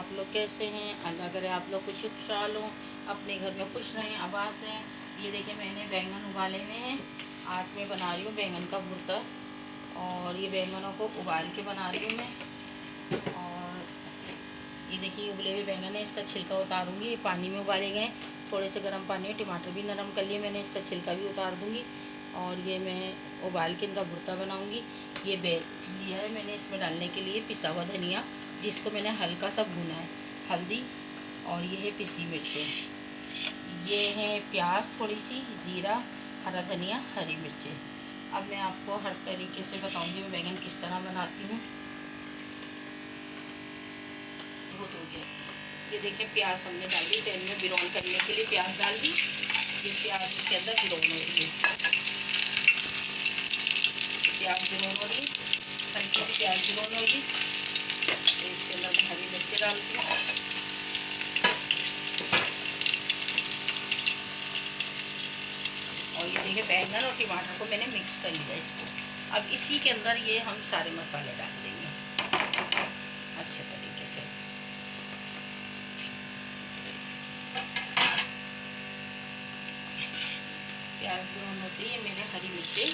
आप लोग कैसे हैं? अल्लाह करे आप लोग खुश खुशहाल हों, अपने घर में खुश रहें, आबाद रहें। ये देखिए मैंने बैंगन उबाले हुए हैं। आज मैं बना रही हूँ बैंगन का भुर्ता, और ये बैंगनों को उबाल के बना रही हूँ मैं। और ये देखिए उबले हुए बैंगन है, इसका छिलका उतारूँगी। ये पानी में उबाले गए, थोड़े से गर्म पानी में टमाटर भी नरम कर लिए मैंने, इसका छिलका भी उतार दूँगी। और ये मैं उबाल के इनका भुर्ता बनाऊँगी। ये लिया है मैंने इसमें डालने के लिए पिसा हुआ धनिया, जिसको मैंने हल्का सा भुना है, हल्दी, और ये है पिसी मिर्चें, ये है प्याज थोड़ी सी, ज़ीरा, हरा धनिया, हरी मिर्चें। अब मैं आपको हर तरीके से बताऊंगी मैं बैंगन किस तरह बनाती हूँ। बहुत हो गया। ये देखिए प्याज हमने डाल दी तेल में, ब्राउन करने के लिए प्याज डाल दी। ये प्याज इसके अंदर ब्राउन हो रही है, प्याज ब्राउन हो रही, हल्की सी प्याज ब्राउन होगी। तो इसके अंदर मैं हरी मिर्ची डालती हूँ, और ये देखिए बैंगन और टमाटर को मैंने मिक्स कर लिया इसको। अब इसी के अंदर ये हम सारे मसाले डाल देंगे अच्छे तरीके से। प्याज ब्राउन होती है, मैंने हरी मिर्ची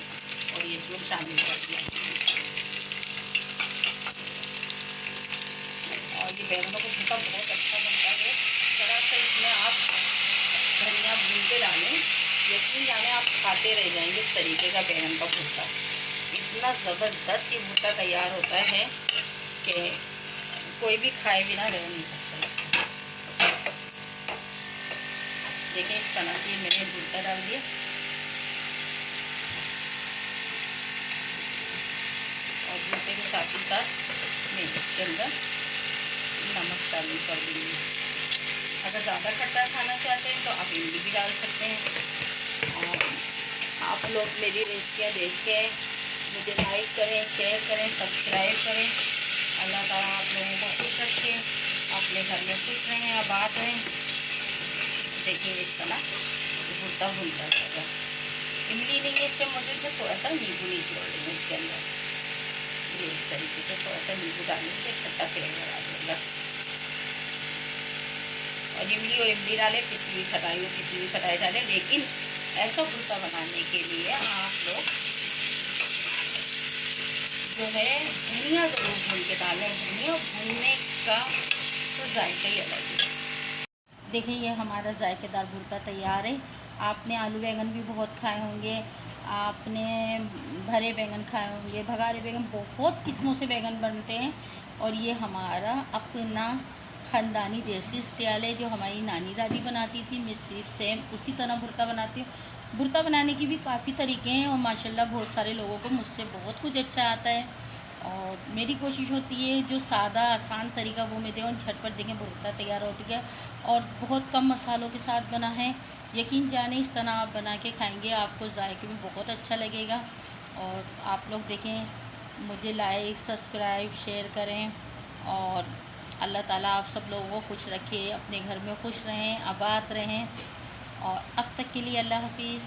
और ये इसमें शामिल कर दिया, और ये बैंगनों का भुर्ता बहुत अच्छा बनता है। ज़रा सा इसमें आप धनिया भून के डालें, यकीन जाने आप खाते रह जाएंगे इस तरीके का बैंगन का भुर्ता। इतना ज़बरदस्त ये भुर्ता तैयार होता है कि कोई भी खाए बिना रह नहीं सकता। देखिए इस तरह से मैंने भुर्ता डाल दिया, और भुर्ते के साथ ही साथ मैं इसके अंदर नमक शामिल कर दूँगी। अगर ज़्यादा खट्टा खाना चाहते हैं तो आप इमली भी डाल सकते हैं। और आप लोग मेरी रेसिपियाँ देख के मुझे लाइक करें, शेयर करें, सब्सक्राइब करें। अल्लाह ताला आप लोगों को खुश रखे, अपने घर में खुश रहें, आबाद रहें। देखिए इस तरह भुर्ता भुनता रहेगा। इमली नहीं है इसके मौजूद में, थोड़ा सा नींबू निचोड़ देंगे इसके अंदर। ये इस तरीके से थोड़ा सा नींबू डालने से खट्टा फ्लेवर आ जाएगा। और इमली डालें, पिसी हुई खटाई डालें, लेकिन ऐसा भुर्ता बनाने के लिए आप लोग जो है धनिया ज़रूर भून के डालें। धनिया भूनने का तो जायका ही अलग है। देखिए ये हमारा जायकेदार भुर्ता तैयार है। आपने आलू बैंगन भी बहुत खाए होंगे, आपने भरे बैंगन खाए होंगे, भगारे बैंगन, बहुत किस्मों से बैंगन बनते हैं। और ये हमारा अपना ख़ानदानी देसी स्टाइल है, जो हमारी नानी दादी बनाती थी। मैं सिर्फ सेम उसी तरह भुर्ता बनाती हूँ। भुर्ता बनाने की भी काफ़ी तरीके हैं, और माशाल्लाह बहुत सारे लोगों को मुझसे बहुत कुछ अच्छा आता है। और मेरी कोशिश होती है जो सादा आसान तरीका वो मैं दें, झटपट देखें भुर्ता तैयार होती है, और बहुत कम मसालों के साथ बना है। यकीन जाने इस तरह आप बना के खाएंगे, आपको जायके में बहुत अच्छा लगेगा। और आप लोग देखें, मुझे लाइक, सब्सक्राइब, शेयर करें, और अल्लाह ताला आप सब लोगों को खुश रखे, अपने घर में खुश रहें, आबाद रहें। और अब तक के लिए अल्लाह हाफिज़।